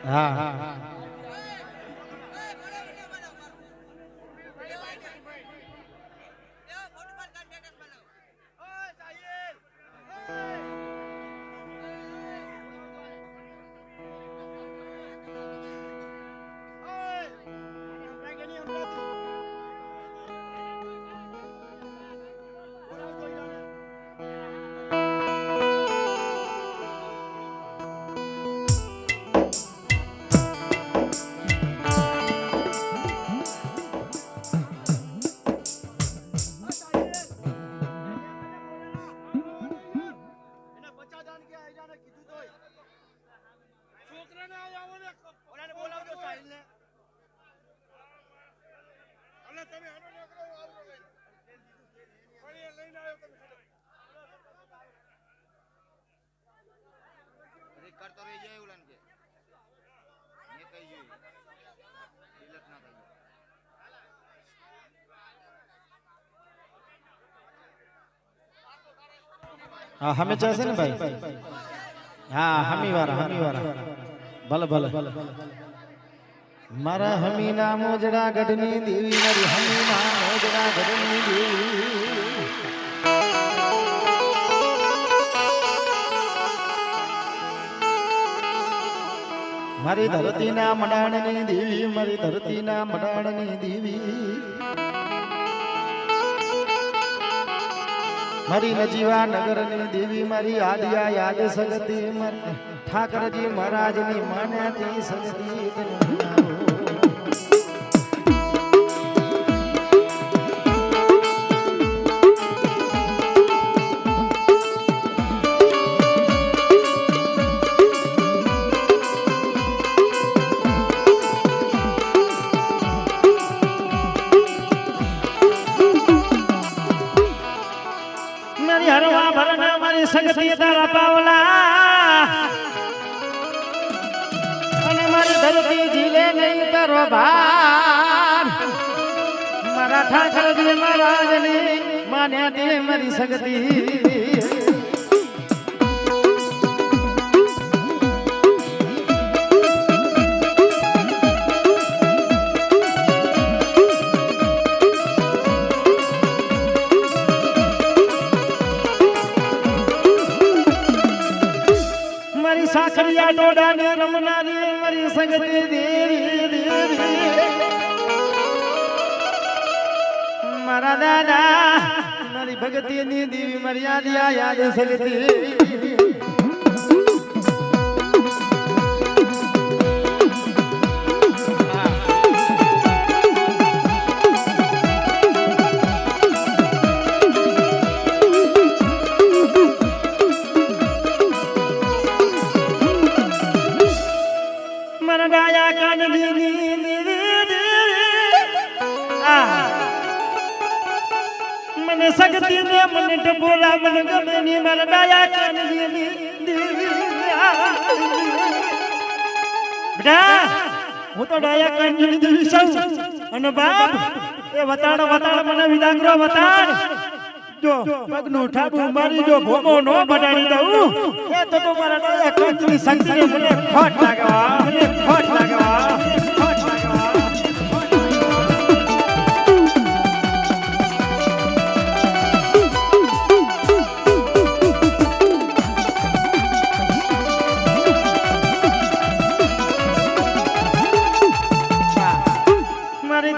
હા કરતો રહી જાય ઉલાન કે મે કઈ જોઈ તિલક ના કઈ હા હમે ચાહશે ને ભાઈ હા હમી વાળા ભલે ભલે મારા હમી ના મોજડા ગઢની દેવી મારી હમી ના મોજડા ગઢની દેવી મારી ધરતી ના મડાણની દેવી મારી ધરતી ના મડાણની દેવી મારી નજીવા નગરની દેવી મારી આદિયા યાદ સગતી ઠાકરજી મહારાજની માન્યાથી સગતી સગતી તારા પાવલા અને મારી ધરતી જીલે નહીં તારો ભાર મારા ઠાકરજી મહારાજની માન્યા દે મારી સગતી સાકરિયા ડોડા ને રમનારી મારી સગતી દેવી મારા દાદા મારી ભગતી ની દેવી મારી આદિયા યાદ સગતી મને સગતી ને મને ટપોલા મને ગમે ની મારા ડાયા કાનજી ની બેટા હું તો ડાયા કાનજી ની દેવી છું અને બાપ એ વતાડ મને વિદાંગરો વતાડ જો પગનું ઠાબુ મારી જો ભોમો નો બડાડી દઉં એ તો મારા ડાયા કાનજી ની સંગતી મને ખોટ લાગવા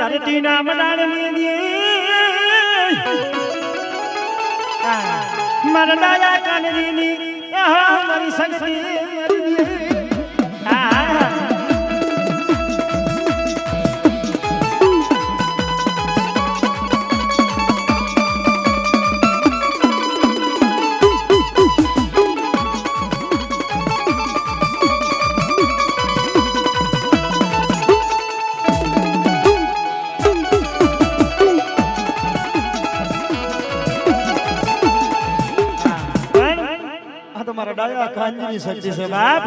ધરતી ના મડાણની મારા ડાયા કાનની મારી સગતી તમારા ડાયા કાનજીની શક્તિ છે બાપ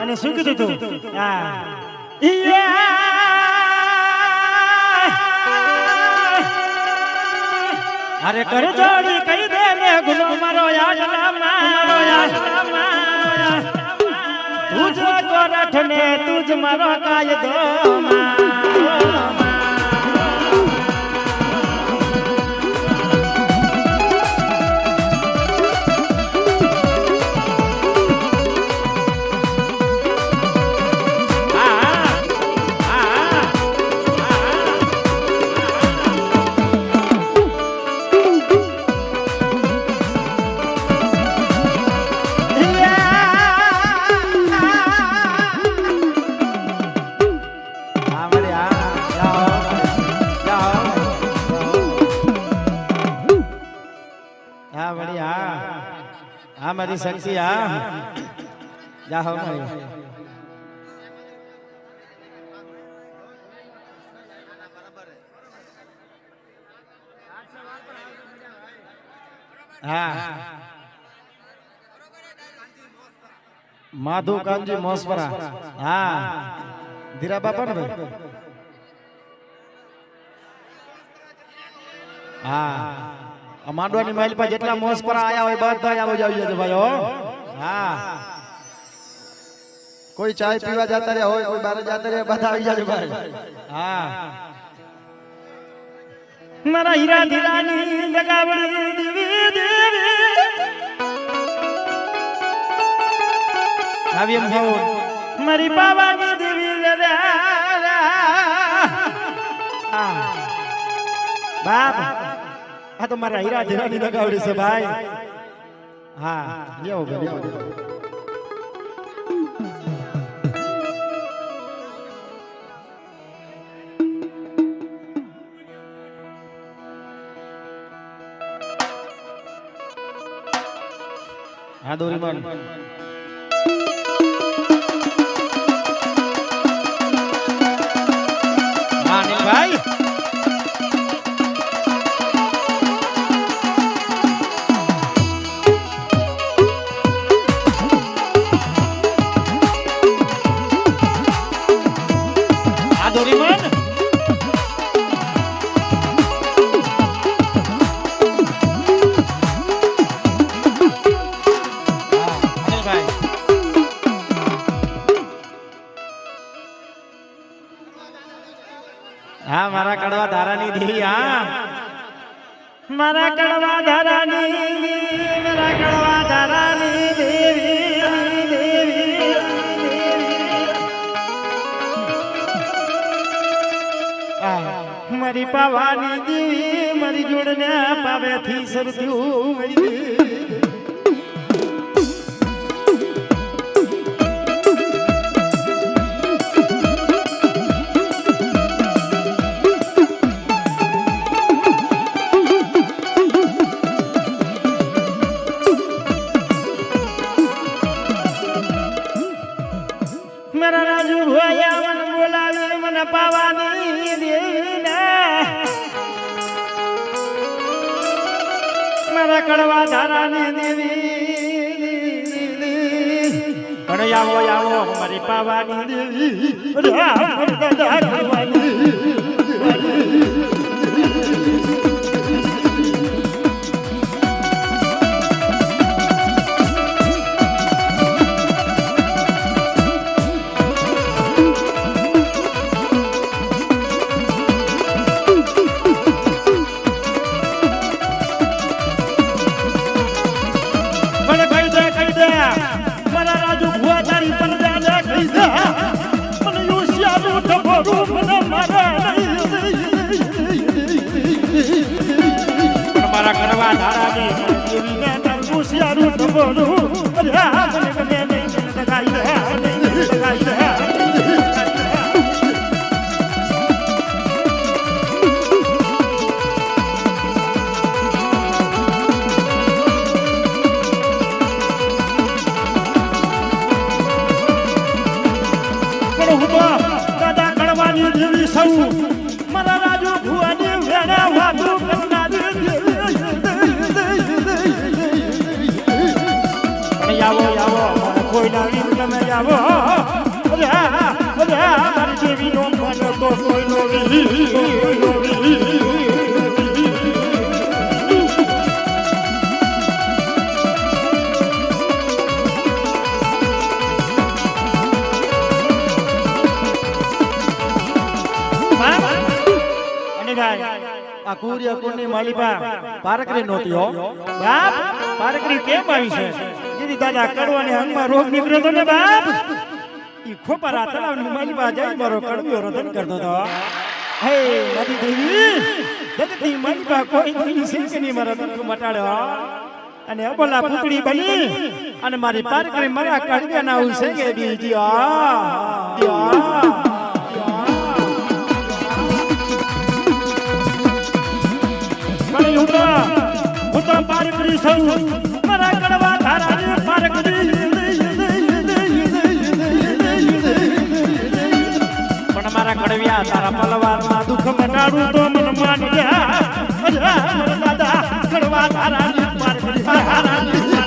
અને શું કીધું તું અરે કર જોડી કહી દે ને ગુનો મારો યાદ તું જો ગોરા કાઠ ને તું જ મારો કાયદો મારી શક્તિ જા હો મારી માધુ કાનજી મોસપરા ધીરા બાપા ને ભાઈ માંડવાની માઇલ પર જેટલા મોસપરા આયા હોય બધા આવો જાવી જજો ભાઈ હો કોઈ ચાય પીવા જતા રહ્યા હોય કોઈ બહાર જતા રહ્યા બધા આવી જાજો ભાઈ મારા હીરા ધીરાની લગાવડી દેવી દેવી આવી એમ થાવ મારી બાવાની દેવી બાપ આ તો મારા હીરા ધીરાની લગાવડી છે ભાઈ લેવો ભાઈ દોરીમાન નીલભાઈ દોરીમાન મારા કડવા ધારાની દેવી મારા કડવા ધારાની મારા કડવા ધારાની દેવી મારી પાવાની દેવી મારી જોડને પાવેથી સરસ્યું મારી દેવી मेरा राजू भैया मन बोलावे मन पावानी देवी ने मेरा कड़वा धारानी देवी अरे यावो यावो हमारी पावानी देवी મારા કરવા ધારાની દેવી ને તારું શિયારું તબોરું અરે મને નહીં લગાઈ દે લગાઈ દે દાદા કડવાની દેવી સૌ મારા રાજુ ભુવાની વેણા વાતું આવો આવો કોઈ નાવી તમે આવો મારી દેવી નો મન તો કોઈ નોવી આ કુરિયા કુની માલિપા પારકરી નહોતી હો બાપ પારકરી કેમ આવી છે દીદી દાદા કડવાને અંગમાં રોગ નીકળ્યો તો ને બાપ ઈ ખોપારા તળાવની માલિપા જઈ મારો કડવ્યો રધન કરતો હતો હે મારી દેવી જગતની માલિપા કોઈ નહીં સિંકની મારા દુઃખ મટાડ્યો અને અબોલા પુતળી બની અને મારી પારકરી મારા કડવ્યાના ઉસે કે બીજી હું તો પારકરી સૌ મારા કડવા ધારાની પારકરી પણ મારા કડવ્યા તારા પલવારમાં દુઃખ મટાડું તો મન માન ગયા દાદા કડવા ધારાની પારકરી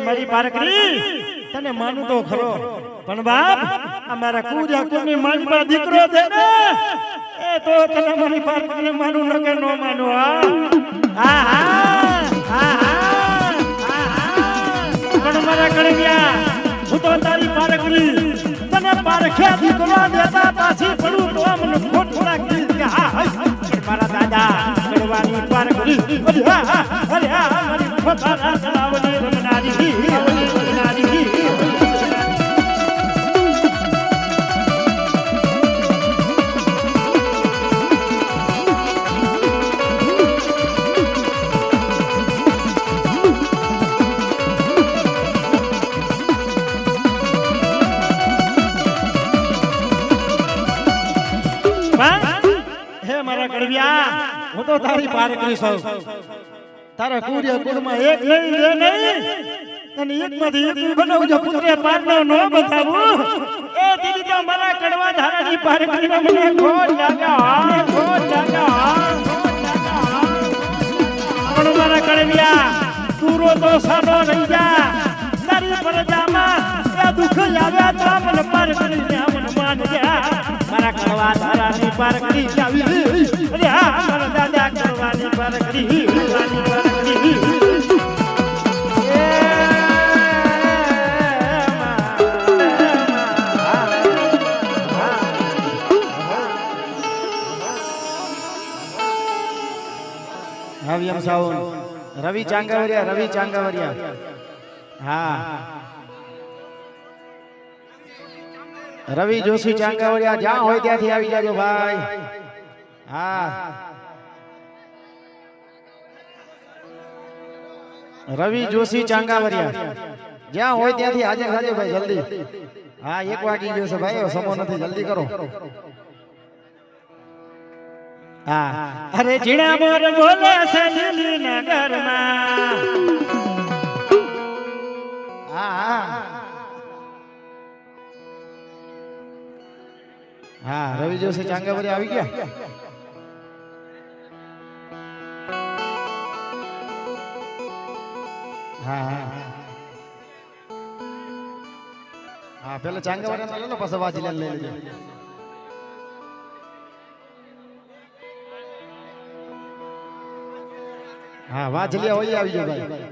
મારી પારકરી તને માનું તો ખરો પણ બાપ અમારા કુરિયા કુની માનવા દીકરો છે ને એ તો તને મારી પારકરી માનું ન કે નો માનું પણ મારા કડવ્યા હું તો તારી પારકરી તને પારખ્યા દીકરો દેતા પાછી પડું તો મને ખોટ લાગી કે મારા દાદા કડવાની પારકરી અરે મારી ખોટાના તળાવની રમનારી હે મારા કડવ્યા હું તો તારી પારકરી છું તારા કુરિયા કુળમાં એક નહીં બે નહીં અને એકમાંથી એક બનાવજો પુત્રે પારનો નો બતાવું એ દીદી તો મારા કડવા ધારાની પારકરીમાં મને ખોટ લાગ્યા પણ મારા કડવ્યા તુરો તો સાનો રહી જા તારી પરજામાં એ દુઃખ આવ્યા તો મને પારકરીને મન માન ગયા મારા કડવા ધારાની પારકરી આવી અરે મારા દાદા કડવાની પારકરી રવિ ચાંગાવરિયા હા રવિ જોશી ચાંગાવરિયા જ્યાં હોય ત્યાંથી આવી જાજો ભાઈ હા રવિ જોશી ચાંગાવરિયા જ્યાં હોય ત્યાંથી હાજર થાજો ભાઈ જલ્દી હા 1 વાગી ગયો છે ભાઈ સમો નથી જલ્દી કરો હા અરે જીણા મોર બોલે છે લીલી નગરમાં હા હા રવિ જોશી ચાંગાવરિયા આવી ગયા હા હા પેલા ચાંગાવરિયા લઈ લો પછી વાજી લઈ લેજો હા વાજલિયા હોય આવી જાય ભાઈ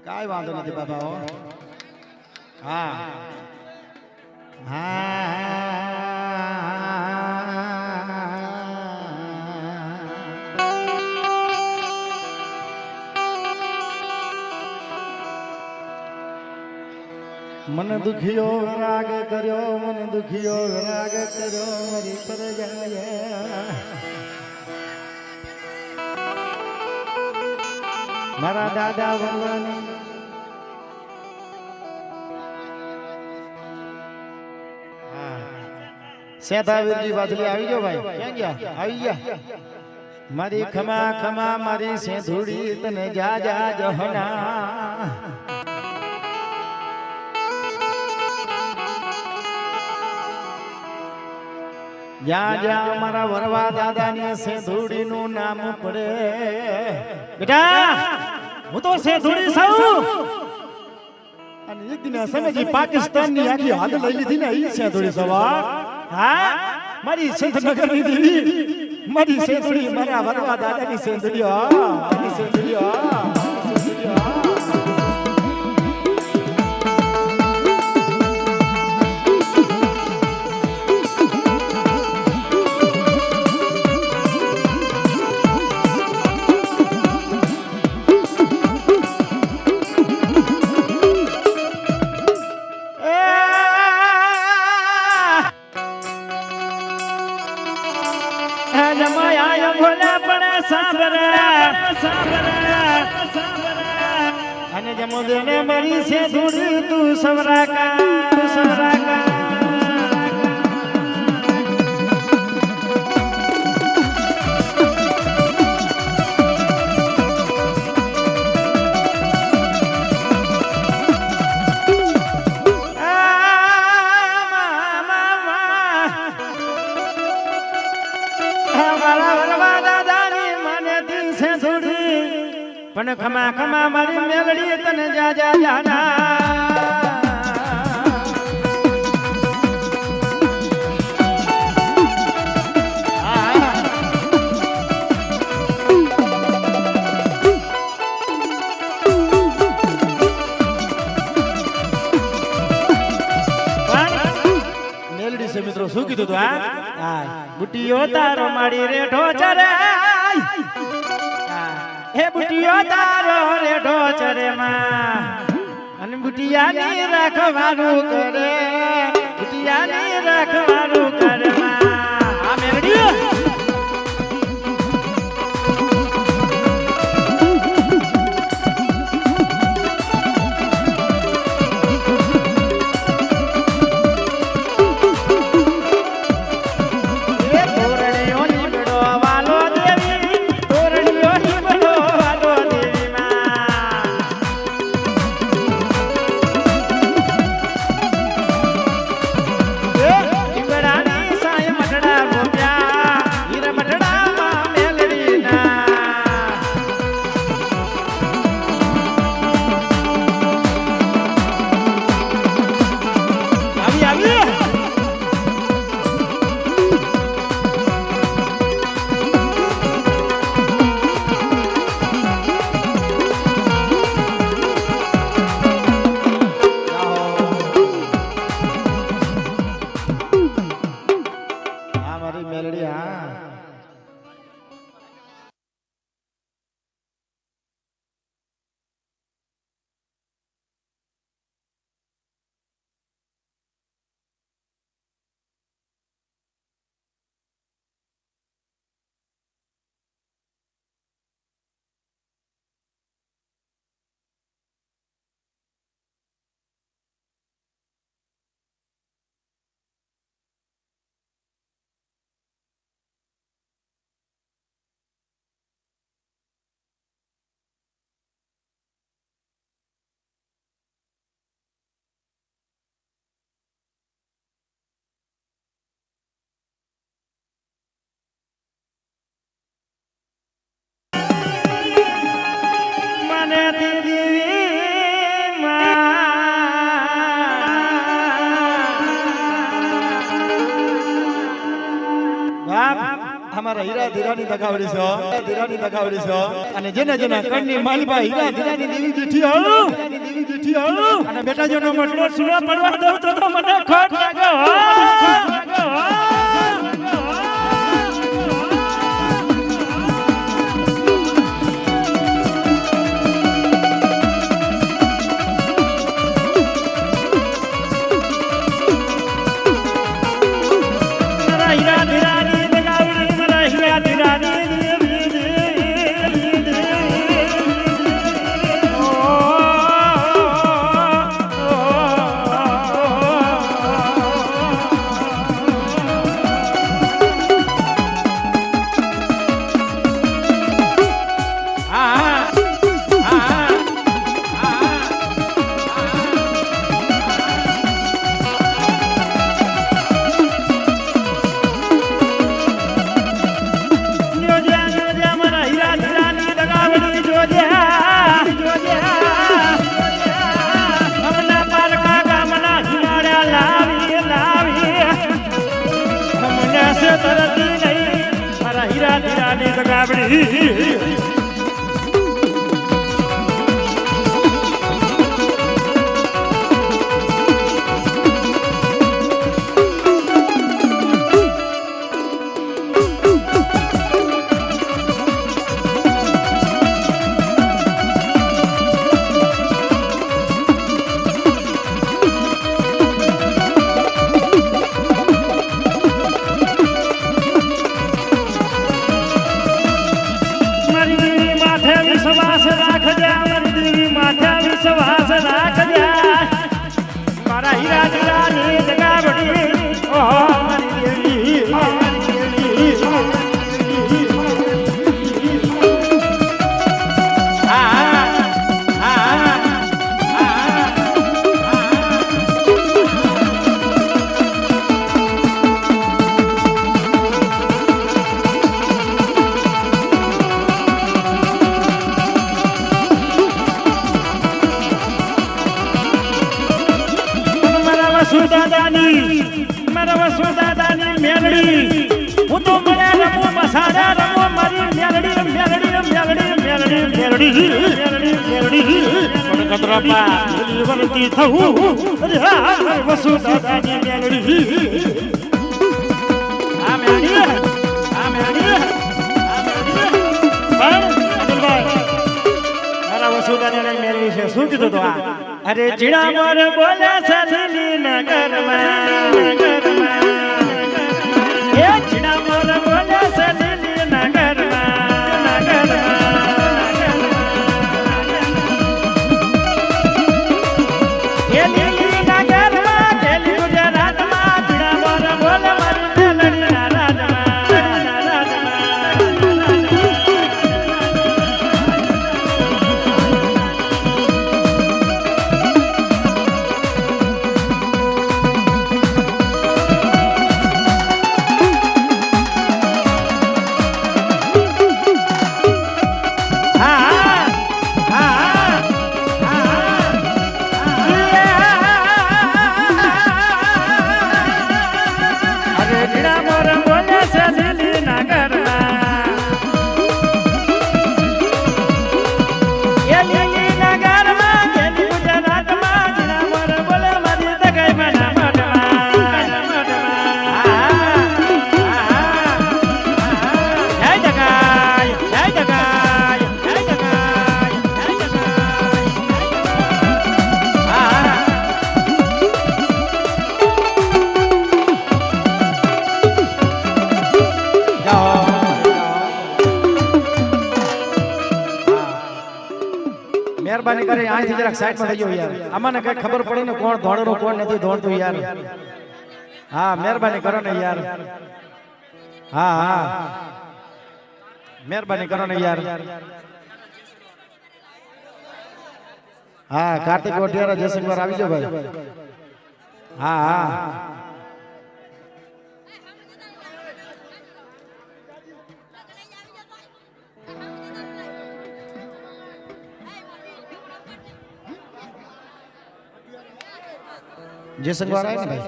કાઈ વાંધો નથી બાબા હા મન દુખિયો રાગ કર્યો મારી પર જાય મારા દાદા ભગવાની સેતાવીરજી વાજલી આવી ગયો ભાઈ ક્યાં ગયા આવી ગયા મારી ખમા ખમા મારી સેધુડી તને જા જા જહના જ્યાં જ્યાં મારા વરવા દાદાની સેધુડી નું નામ પડે બેટા હું તો સેધુડી છું અને એક દિન સમજી પાકિસ્તાન ની આખી હાથ લઈ લીધી ને ઈ સેધુડી સવાર હા મારી સંતનગર ની દેવી મારી સેધુડી મારા વરવા દાદાની સેધુડી મારી સેધુડી અને જમો દેને મારી છે થોડી તું સવરાકા પણ ખમા ખમા મારી મેલડી તને જા જા જાના મેલડી છે મિત્રો શું કીધું તું હા બુટીઓ તારો માડી રેઠો ચરે હે બુટિયો તારો રેઢો ચરે માં અને બુટિયાની રાખવાનું કરે બુટિયાની રાખવાનું કરે માં આ મેલડી અમારા હીરા ધીરાની દગાવડી છે અને જેના જેના કણની માલબા હીરા ધીરાની દેવી દીઠી અને બેટા જોનો મટલો સુનો પડવા દઉં તો મને ખોટ લાગે ગાબડી વિશ્વાસ રાખજે મારી દેવી માથે વિશ્વાસ રાખજે મારા હીરા દીરાની જગાવડી ઓહો મારી દેવી મારા વસુદાદાની મેલડી હું તો મળ્યા રમો મસાડા રમો મારી મેલડી પણ કતરાપા વરતી થવું અરે હા વસુદાદાની મેલડી આ મેલડી મારા વસુદાદાની મેલડી છે શું કીધું તો આ અરે જીડા મોર બોલે સજની નગરમાં એ જીડા મોર બોલે સજની નગરમાં એ લીલી નગરમાં દેલી ગુજરાતમાં જીડા મોર બોલે મારી મેલડી ના રાજમાં મહેરબાની કરી અહીંથી જરાક સાઈડમાં થઈ જાઓ યાર આમાંને કઈ ખબર પડે ને કોણ દોડરો કોણ નથી દોડતું યાર હા મહેરબાની કરો ને યાર હા મહેરબાની કરો ને યાર હા કાર્તિક ઓઢિયારા જયસિંહવાર આવી જાઓ ભાઈ હા जयसिंहवार आए ना भाई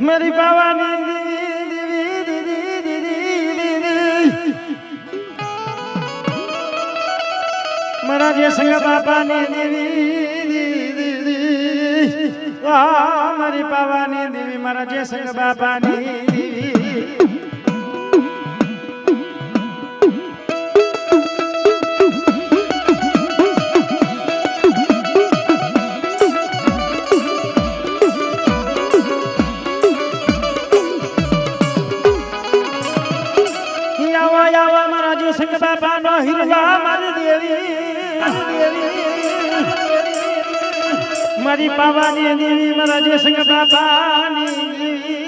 मेरी पावानी मेरा जयसिंह बाबा ने મારી પાવાની દેવી મારા જયસિંહ બાપાની દેવી આવા મારા જયસિંહ બાપાનો હિરવા મારી દેવી મારી પાવાની દેવી મારા જયસિંહ બાપાની દેવી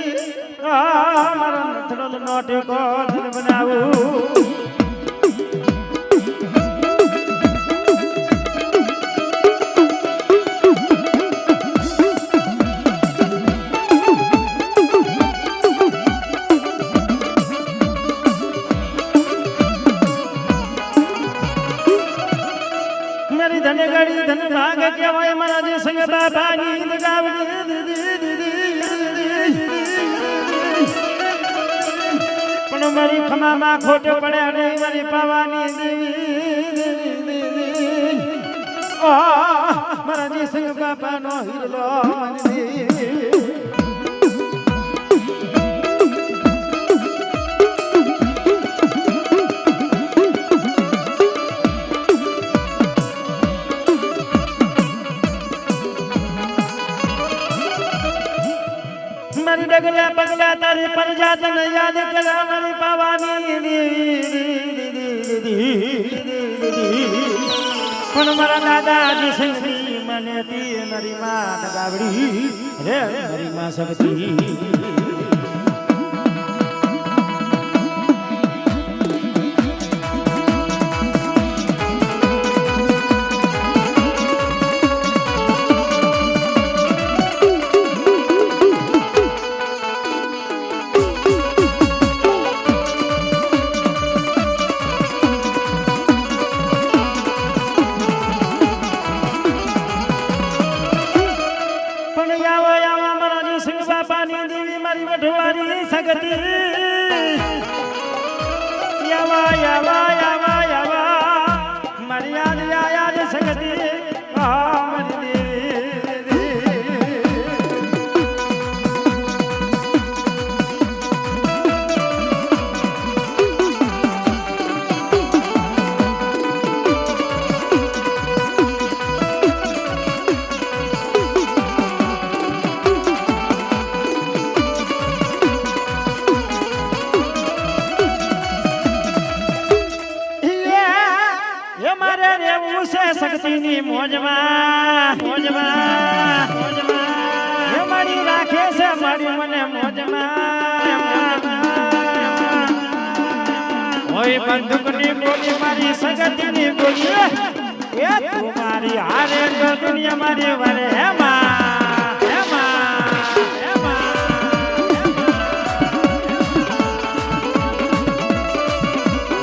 મારા નથડો નોટે કોલ બનાવું મારી ખમામાં ખોટ પડે અને મારી પાવાની દેવી મારા જી સંગ બાપાનો હિરલો મને મારી ડગલા પગલા તારી પરજા તને યાદ કરા મારી પાવાની પણ મારા દાદાજી સંગી મને તી મારી માં ગાવડી રે મારી માં સગતી વઢવારી સગતી યાવા યાવા યાવા યાવા મારી યાદ યાદ સગતી સગતીની મોજમાં મોજમાં મોજમાં એ મારી રાખે છે મારી મને મોજમાં ઓય બંદૂકની બોલી મારી સગતીની બોલી એ તું મારી હારે તો દુનિયા મારી વારે હેમાં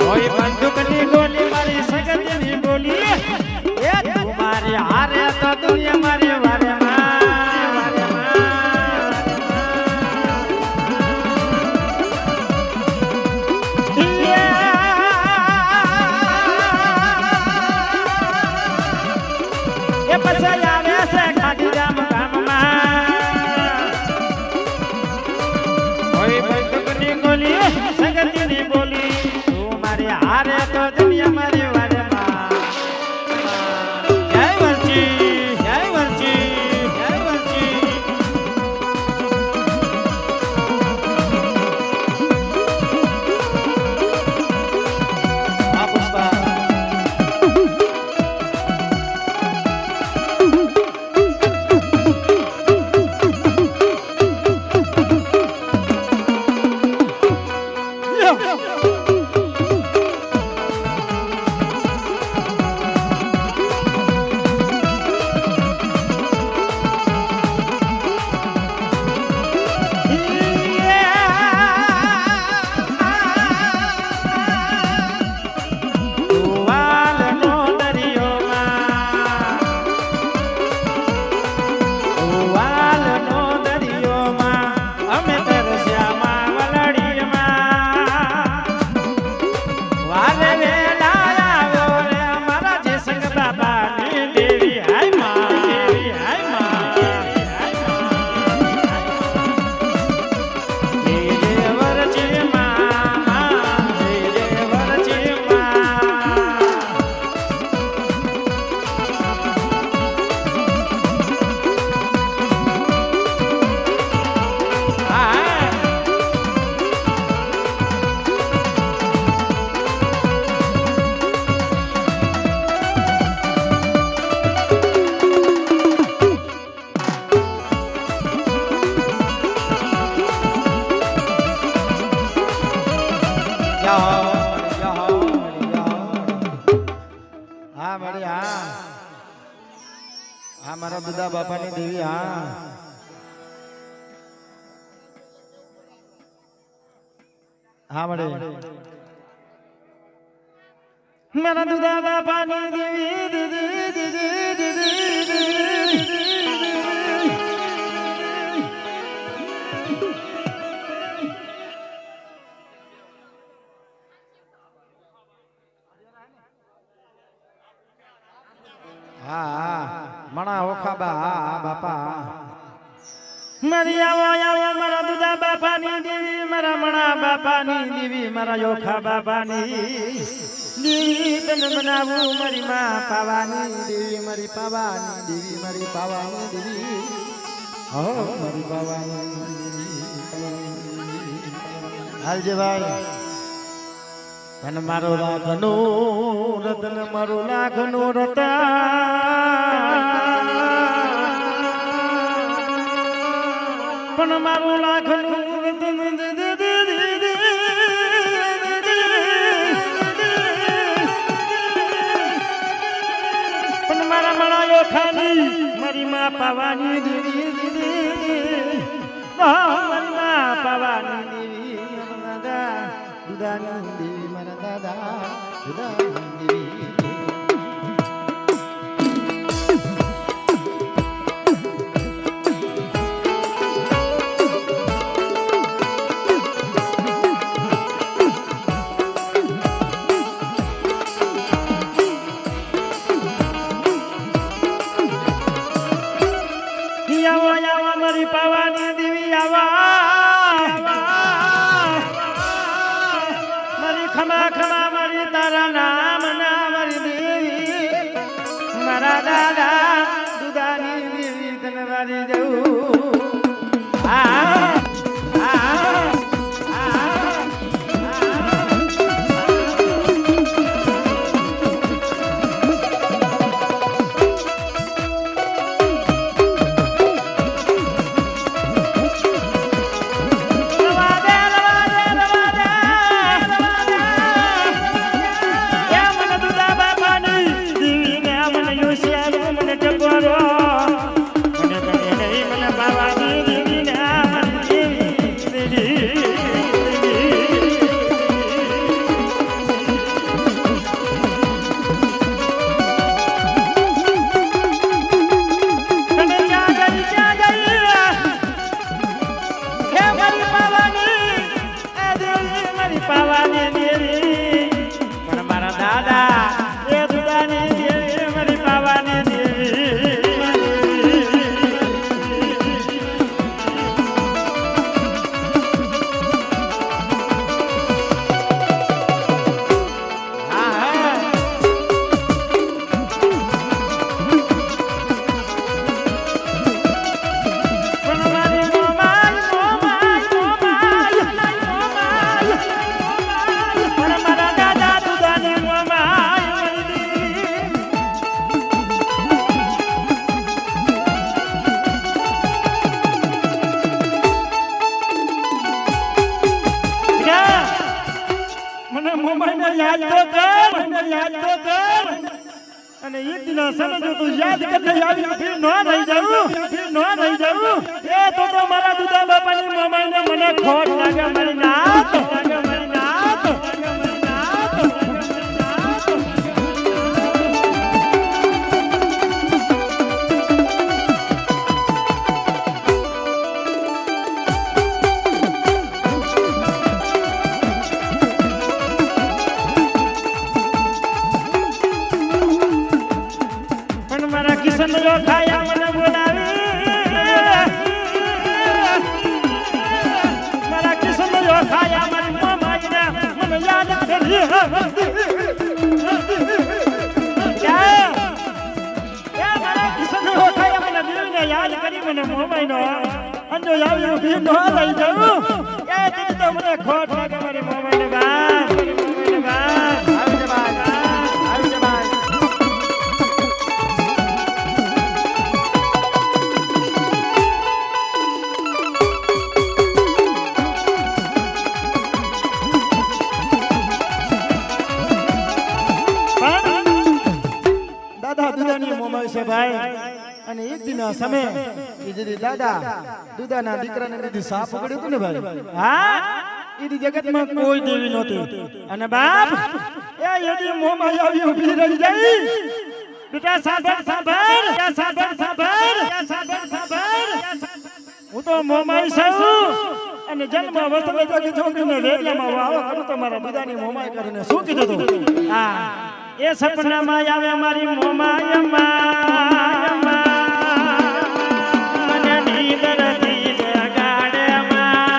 ઓય બંદૂકની બોલી મારી સગતીની બોલી હારે તો દુનિયા મારી વારે એ પછી આવે છે ગાંધીધામ ગામમાં ઓય બંદૂકની ગોલી સગતીની બોલી તું મારી હારે તો દુનિયા મારી વારે હા મારા બધા બાપાની દેવી હા મળે મારા દુદા બાપાની દેવી બાપાની દેવી મારા યોખા બાપાની દેવી તને બનાવું મારી માં પાવાની દેવી મારી પાવાની દેવી મારી પાવાની દેવી હો મારી પાવાની હાલજે ભાઈ ધન મારો લાખનો રતન મારો લાખનો રતન પણ મારું લાખનું પણ મારા મળાયો ખાલી મારી માં પાવાની દેવી મારી માં પાવાની દેવી મારા દાદા દુદાની દેવી મારા દાદા દુદાની દેવી મારી પાવાની દેવી આવા મારી ખમા ખમા મારી તારા નામ ના મારી દેવી મારા દાદા દુદાની દેવી તને વારી જવું અને એક દિન સમજો તું યાદ કરને આવી ફીર ન રહી જાઉં એ તો મારા દુદા બાપાની મમાઈને મને ખોટ લાગે મારી નાત ખાયા મને બોલાવી મારા કિશન ખાયા મારી મામાઈને મને યાદ કરી મારા કિશન ખાયા મને દેવીને યાદ કરી મને મોમાઈનો અંજો આવ્યો ભી ન લઈ જાઉં એ દીદી તો મને ખોટ લાગે મારી મોમાઈને વાત આવજે ભાઈ ભાઈ અને એક દિન સમય ઈજી દાદા દુદાના દીકરાને દીદી સાપ પકડ્યું હતું ને ભાઈ હા ઈદી જગતમાં કોઈ દેવી નહોતી અને બાપ એ યદી મોમાં આવી ઊભી રહી ગઈ બેટા સાબર હું તો મોમાઈ છું અને જન્મ વસલે તો કે છોકરીને રેડિયામાં વાવ કરું તો મારા દુદાની મોમાઈ કરીને શું કીધું તું હા એ સપનામાં આવે મારી મોમાયમાં મને નીંદરથી જગાડે માં